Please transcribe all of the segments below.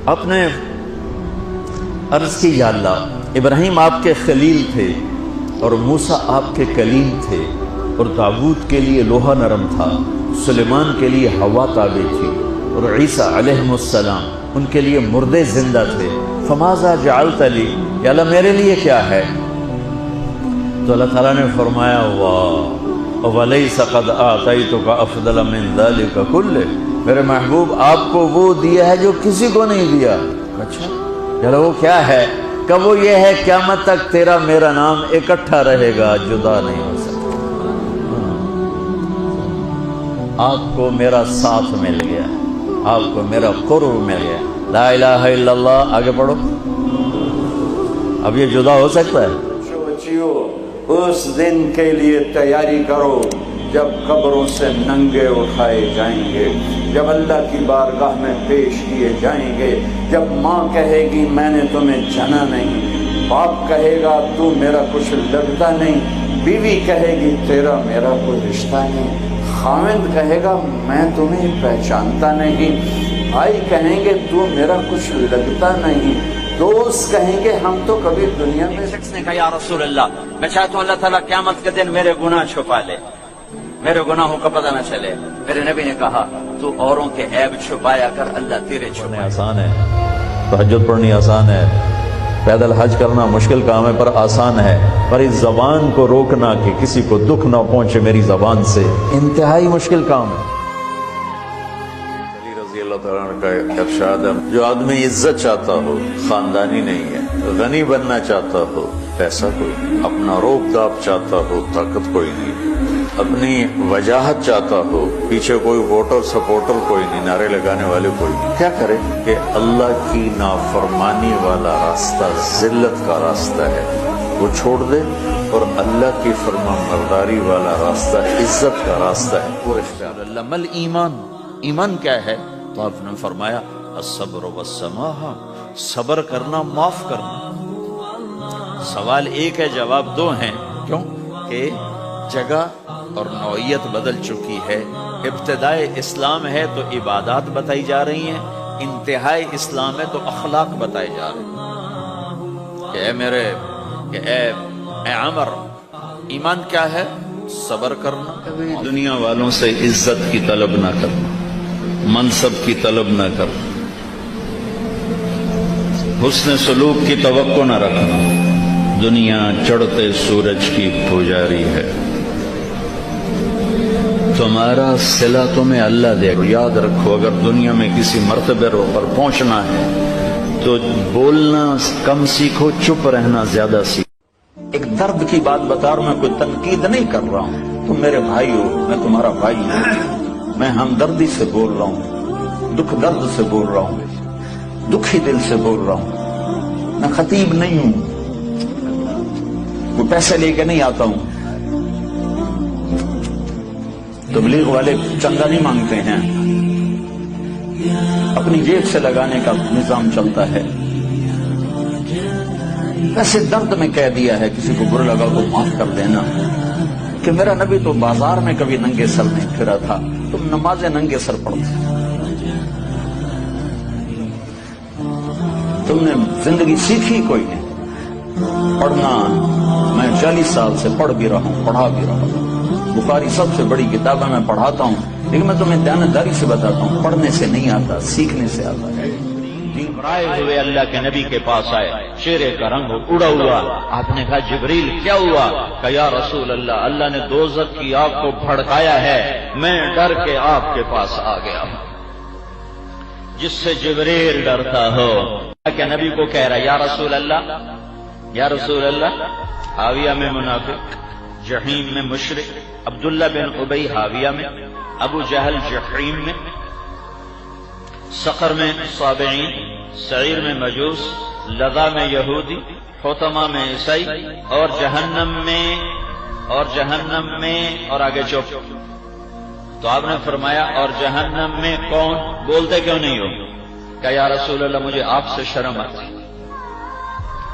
آپ نے عرض کی یا اللہ ابراہیم آپ کے خلیل تھے اور موسیٰ آپ کے کلیم تھے اور داؤد کے لیے لوہا نرم تھا، سلیمان کے لیے ہوا تابع تھی اور عیسیٰ علیہ السلام ان کے لیے مردے زندہ تھے، فماذا جعلت لی، یا اللہ میرے لیے کیا ہے؟ تو اللہ تعالیٰ نے فرمایا واہ وَلَيْسَ قَدْ آتَيْتُكَ أَفْضَلَ مِنْ ذَلِكَ كُلِّهِ، میرے محبوب آپ کو وہ دیا ہے جو کسی کو نہیں دیا۔ اچھا چلو وہ کیا ہے؟ کہ وہ یہ ہے قیامت تک تیرا میرا نام اکٹھا رہے گا، جدا نہیں ہو سکتا۔ آپ کو میرا ساتھ مل گیا، آپ کو میرا قرب مل گیا۔ لا الہ الا اللہ، آگے پڑھو۔ اب یہ جدا ہو سکتا ہے؟ اس دن کے لیے تیاری کرو جب قبروں سے ننگے اٹھائے جائیں گے، جب اللہ کی بارگاہ میں پیش کیے جائیں گے، جب ماں کہے گی میں نے تمہیں جنا نہیں، باپ کہے گا تو میرا کچھ لگتا نہیں، بیوی کہے گی تیرا میرا کوئی رشتہ نہیں، خاوند کہے گا میں تمہیں پہچانتا نہیں، بھائی کہیں گے تو میرا کچھ لگتا نہیں، دوست کہیں گے ہم تو کبھی دنیا میں۔ شخص نے کہا یا رسول اللہ میں چاہتا ہوں اللہ تعالیٰ قیامت کے دن میرے گناہ چھپا لے، میرے گناہوں کا پتہ نہ چلے۔ میرے نبی نے کہا تو اوروں کے عیب چھپایا کر، اللہ تیرے چھپائے۔ آسان ہے، تہجد پڑھنی آسان ہے، پیدل حج کرنا مشکل کام ہے پر آسان ہے، پر اس زبان کو روکنا کہ کسی کو دکھ نہ پہنچے میری زبان سے، انتہائی مشکل کام ہے۔ رضی اللہ تعالیٰ عنہ کا ارشاد ہے جو آدمی عزت چاہتا ہو خاندانی نہیں ہے، غنی بننا چاہتا ہو پیسہ کوئی نہیں، اپنا روب داب چاہتا ہو طاقت کوئی نہیں، اپنی وجاہت چاہتا ہو پیچھے کوئی ووٹر سپورٹر کوئی نہیں، نعرے لگانے والے کوئی نہیں، کیا کرے کہ اللہ کی نافرمانی والا راستہ ذلت کا راستہ ہے، وہ چھوڑ دے اور اللہ کی فرما برداری والا راستہ عزت کا راستہ ہے۔ وہ اختیار اللہ مل ایمان، ایمان کیا ہے؟ تو آپ نے فرمایا الصبر والسماحہ، صبر کرنا معاف کرنا۔ سوال ایک ہے جواب دو ہیں، کیوں کہ جگہ اور نوعیت بدل چکی ہے۔ ابتدائے اسلام ہے تو عبادات بتائی جا رہی ہیں، انتہائی اسلام ہے تو اخلاق بتائے جا رہے ہیں کہ اے عمر ایمان کیا ہے؟ صبر کرنا، کبھی دنیا والوں سے عزت کی طلب نہ کرنا، منصب کی طلب نہ کرنا، حسن سلوک کی توقع نہ رکھنا، دنیا چڑھتے سورج کی پجاری ہے، تمہارا صلہ تمہیں اللہ دے گا۔ یاد رکھو اگر دنیا میں کسی مرتبے پر پہنچنا ہے تو بولنا کم سیکھو، چپ رہنا زیادہ سیکھو۔ ایک درد کی بات بتا رہا ہوں، میں کوئی تنقید نہیں کر رہا ہوں، تم میرے بھائی ہو، میں تمہارا بھائی ہوں، میں ہمدردی سے بول رہا ہوں، دکھ درد سے بول رہا ہوں، دکھی دل سے بول رہا ہوں، میں خطیب نہیں ہوں، وہ پیسے لے کے نہیں آتا ہوں، تبلیغ والے چندہ نہیں مانگتے ہیں، اپنی جیب سے لگانے کا نظام چلتا ہے۔ ایسے درد میں کہہ دیا ہے کسی کو برا لگا تو معاف کر دینا کہ میرا نبی تو بازار میں کبھی ننگے سر نہیں پھرا تھا، تم نمازیں ننگے سر پڑھتے، تم نے زندگی سیکھی کوئی نہیں۔ پڑھنا میں 40 سال سے پڑھ بھی رہا ہوں، پڑھا بھی رہا ہوں، بخاری سب سے بڑی کتابیں میں پڑھاتا ہوں، لیکن میں تمہیں دیانتداری سے بتاتا ہوں پڑھنے سے نہیں آتا، سیکھنے سے آتا ہے۔ گھبرائے ہوئے اللہ کے نبی کے پاس آئے، چہرے کا رنگ اڑا ہوا۔ آپ نے کہا جبریل کیا ہوا؟ کہ یا رسول اللہ اللہ نے دوزخ کی آگ کو بھڑکایا ہے، میں ڈر کے آپ کے پاس آ گیا ہوں۔ جس سے جبریل ڈرتا ہو کہ نبی کو کہہ رہا یا رسول اللہ، یا رسول اللہ، حاویہ میں منافق، جحیم میں مشرک، عبداللہ بن ابی حاویہ میں، ابو جہل جحیم میں، سقر میں صابعین، سعیر میں مجوس، لظا میں یہودی، حطمہ میں عیسائی، اور جہنم میں اور آگے چپ۔ تو آپ نے فرمایا اور جہنم میں کون؟ بولتے کیوں نہیں ہو؟ کہ یا رسول اللہ مجھے آپ سے شرم آتی۔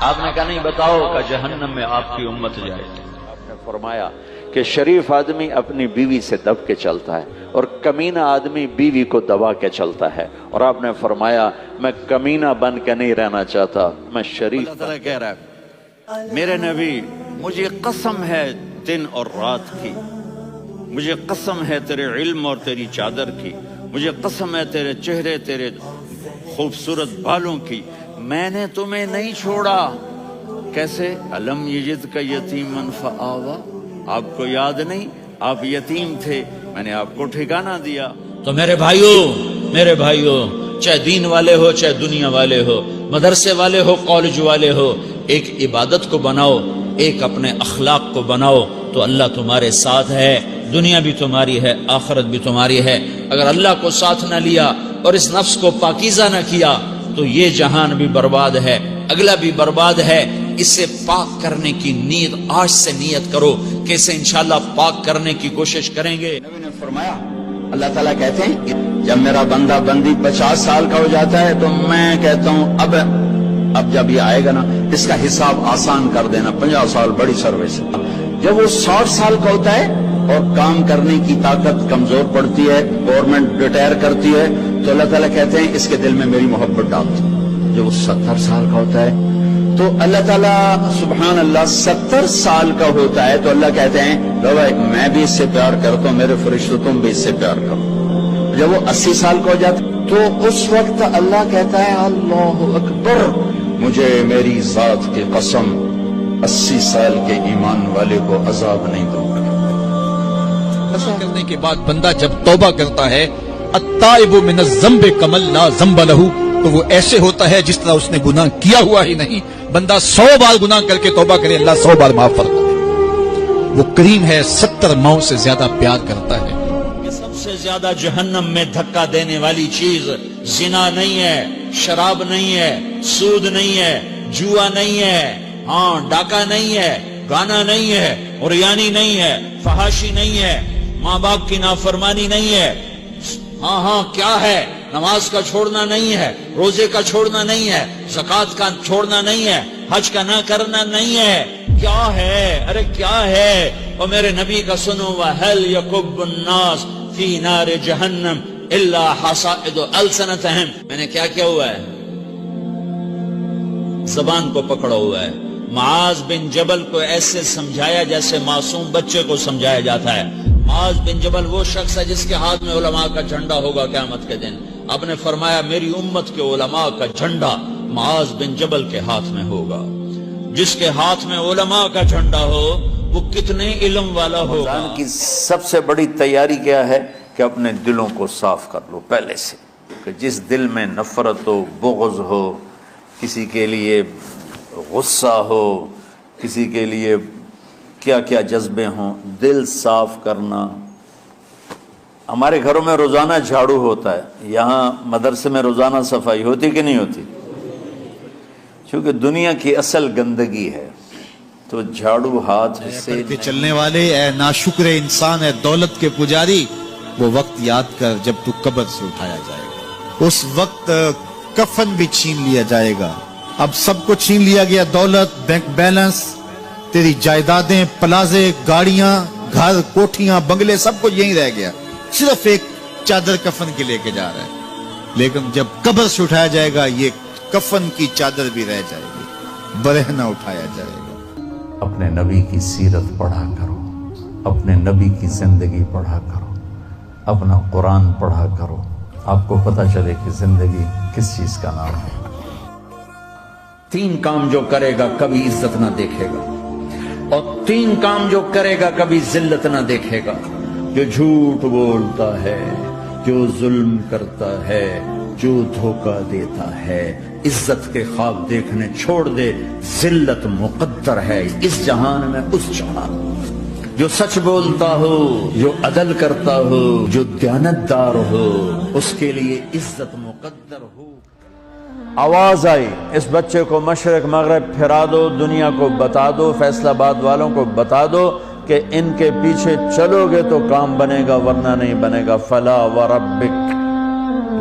آپ نے کہا نہیں بتاؤ کہ جہنم میں آپ کی امت جائے۔ آپ نے فرمایا کہ شریف آدمی اپنی بیوی سے دب کے چلتا ہے اور کمینہ آدمی بیوی کو دبا کے چلتا ہے، اور آپ نے فرمایا میں کمینہ بن کے نہیں رہنا چاہتا، میں شریف۔ اللہ تعالیٰ کہہ رہا ہے میرے نبی مجھے قسم ہے دن اور رات کی، مجھے قسم ہے تیرے علم اور تیری چادر کی، مجھے قسم ہے تیرے چہرے تیرے خوبصورت بالوں کی، میں نے تمہیں نہیں چھوڑا۔ کیسے؟ الم یجدک یتیما فآویٰ، آپ کو یاد نہیں آپ یتیم تھے، میں نے آپ کو ٹھکانہ دیا۔ تو میرے بھائیوں چاہے دین والے ہو چاہے دنیا والے ہو، مدرسے والے ہو کالج والے ہو، ایک عبادت کو بناؤ، ایک اپنے اخلاق کو بناؤ تو اللہ تمہارے ساتھ ہے، دنیا بھی تمہاری ہے، آخرت بھی تمہاری ہے۔ اگر اللہ کو ساتھ نہ لیا اور اس نفس کو پاکیزہ نہ کیا تو یہ جہان بھی برباد ہے، اگلا بھی برباد ہے۔ اسے پاک کرنے کی نیت آج سے نیت کرو کہ اسے انشاءاللہ پاک کرنے کی کوشش کریں گے۔ نبی نے فرمایا، اللہ تعالیٰ کہتے ہیں جب میرا بندہ بندی 50 سال کا ہو جاتا ہے تو میں کہتا ہوں اب جب یہ آئے گا نا اس کا حساب آسان کر دینا، 50 سال بڑی سروس ہے۔ جب وہ 60 سال کا ہوتا ہے اور کام کرنے کی طاقت کمزور پڑتی ہے، گورنمنٹ ریٹائر کرتی ہے، تو اللہ تعالیٰ کہتے ہیں اس کے دل میں میری محبت ڈال دو۔ جب وہ 70 سال کا ہوتا ہے تو اللہ تعالیٰ سبحان اللہ 70 سال کا ہوتا ہے تو اللہ کہتے ہیں لو بھائی میں بھی اس سے پیار کرتا ہوں، میرے فرشتوں تم بھی اس سے پیار کرو۔ جب وہ 80 سال کا ہو جاتا تو اس وقت اللہ کہتا ہے اللہ اکبر، مجھے میری ذات کی قسم 80 سال کے ایمان والے کو عذاب نہیں دوں گا۔ ایسا کرنے کے بعد بندہ جب توبہ کرتا ہے التائب من الذنب کمن لا ذنب لہ، تو وہ ایسے ہوتا ہے جس طرح اس نے گناہ کیا ہوا ہی نہیں۔ بندہ 100 بار گناہ کر کے توبہ کرے اللہ 100 بار معاف فرماتا ہے۔ وہ کریم ہے، 70 ماؤں سے زیادہ پیار کرتا ہے۔ سب سے زیادہ جہنم میں دھکا دینے والی چیز زنا نہیں ہے، شراب نہیں ہے، سود نہیں ہے، جوا نہیں ہے، ڈاکہ نہیں ہے، گانا نہیں ہے، عریانی نہیں ہے، فحاشی نہیں ہے، ماں باپ کی نافرمانی نہیں ہے۔ کیا ہے؟ نماز کا چھوڑنا نہیں ہے، روزے کا چھوڑنا نہیں ہے، زکوٰۃ کا چھوڑنا نہیں ہے، حج کا نہ کرنا نہیں ہے۔ کیا ہے؟ ارے کیا ہے؟ اور میرے نبی کا سنو، وَهَلْ يَكُبُّ النَّاسِ فِي نَارِ جَهَنَّمَ إِلَّا حَصَائِدُ أَلْسِنَتِهِمْ۔ میں نے کیا ہوا ہے؟ زبان کو پکڑا ہوا ہے۔ معاذ بن جبل کو ایسے سمجھایا جیسے معصوم بچے کو سمجھایا جاتا ہے۔ معاذ بن جبل وہ شخص ہے جس کے ہاتھ میں علماء کا جھنڈا ہوگا قیامت کے دن۔ آپ نے فرمایا میری امت کے علماء کا جھنڈا معاذ بن جبل کے ہاتھ میں ہوگا۔ جس کے ہاتھ میں علماء کا جھنڈا ہو وہ کتنے علم والا ہوگا۔ رمضان کی سب سے بڑی تیاری کیا ہے کہ اپنے دلوں کو صاف کر لو پہلے سے، کہ جس دل میں نفرت ہو، بغض ہو، کسی کے لیے غصہ ہو، کسی کے لیے کیا کیا جذبے ہوں، دل صاف کرنا۔ ہمارے گھروں میں روزانہ جھاڑو ہوتا ہے، یہاں مدرسے میں روزانہ صفائی ہوتی کہ نہیں ہوتی؟ کیونکہ دنیا کی اصل گندگی ہے، تو جھاڑو ہاتھ سے چلنے والے اے ناشکر انسان، اے دولت کے پجاری، وہ وقت یاد کر جب تو قبر سے اٹھایا جائے گا۔ اس وقت کفن بھی چھین لیا جائے گا۔ اب سب کو چھین لیا گیا، دولت، بینک بیلنس، تیری جائیدادیں، پلازے، گاڑیاں، گھر، کوٹھیاں، بنگلے، سب کو یہیں رہ گیا، صرف ایک چادر کفن کے لے کے جا رہا ہے۔ لیکن جب قبر سے اٹھایا جائے گا یہ کفن کی چادر بھی رہ جائے گی، برہنہ اٹھایا جائے گا۔ اپنے نبی کی سیرت پڑھا کرو، اپنے نبی کی زندگی پڑھا کرو، اپنا قرآن پڑھا کرو، آپ کو پتہ چلے کہ زندگی کس چیز کا نام ہے۔ 3 کام جو کرے گا کبھی عزت نہ دیکھے گا، اور 3 کام جو کرے گا کبھی ذلت نہ دیکھے گا۔ جو جھوٹ بولتا ہے، جو ظلم کرتا ہے، جو دھوکہ دیتا ہے، عزت کے خواب دیکھنے چھوڑ دے، ذلت مقدر ہے اس جہان میں اس جہان۔ جو سچ بولتا ہو، جو عدل کرتا ہو، جو دیانتدار ہو، اس کے لیے عزت مقدر ہو۔ آواز آئی اس بچے کو مشرق مغرب پھرا دو، دنیا کو بتا دو، فیصل آباد والوں کو بتا دو کہ ان کے پیچھے چلو گے تو کام بنے گا ورنہ نہیں بنے گا۔ فلا وربک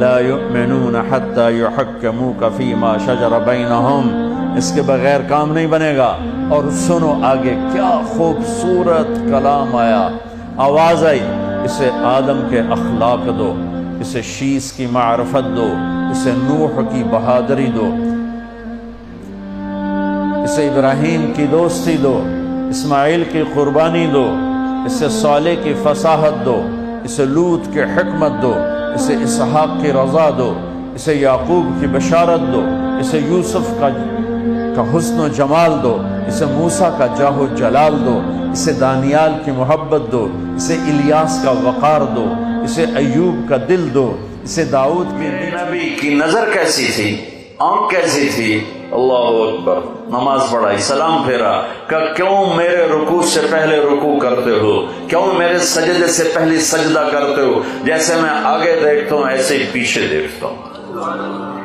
لا یؤمنون حتی یحکموک فیما شجر بینہم، اس کے بغیر کام نہیں بنے گا۔ اور سنو آگے کیا خوبصورت کلام آیا، آواز آئی، اسے آدم کے اخلاق دو، اسے شیس کی معرفت دو، اسے نوح کی بہادری دو، اسے ابراہیم کی دوستی دو، اسماعیل کی قربانی دو، اسے صالح کی فصاحت دو، اسے لوط کی حکمت دو، اسے اسحاق کی رضا دو، اسے یعقوب کی بشارت دو، اسے یوسف کا حسن و جمال دو، اسے موسیٰ کا جاہ و جلال دو، اسے دانیال کی محبت دو، اسے الیاس کا وقار دو، اسے ایوب کا دل دو، اسے داؤد کی نبی کی نظر کیسی تھی، آنکھ کیسی تھی، اللہ اکبر، نماز پڑھائی، سلام پھیرا، کہ کیوں میرے رکوع سے پہلے رکوع کرتے ہو، کیوں میرے سجدے سے پہلے سجدہ کرتے ہو، جیسے میں آگے دیکھتا ہوں ایسے ہی پیچھے دیکھتا ہوں۔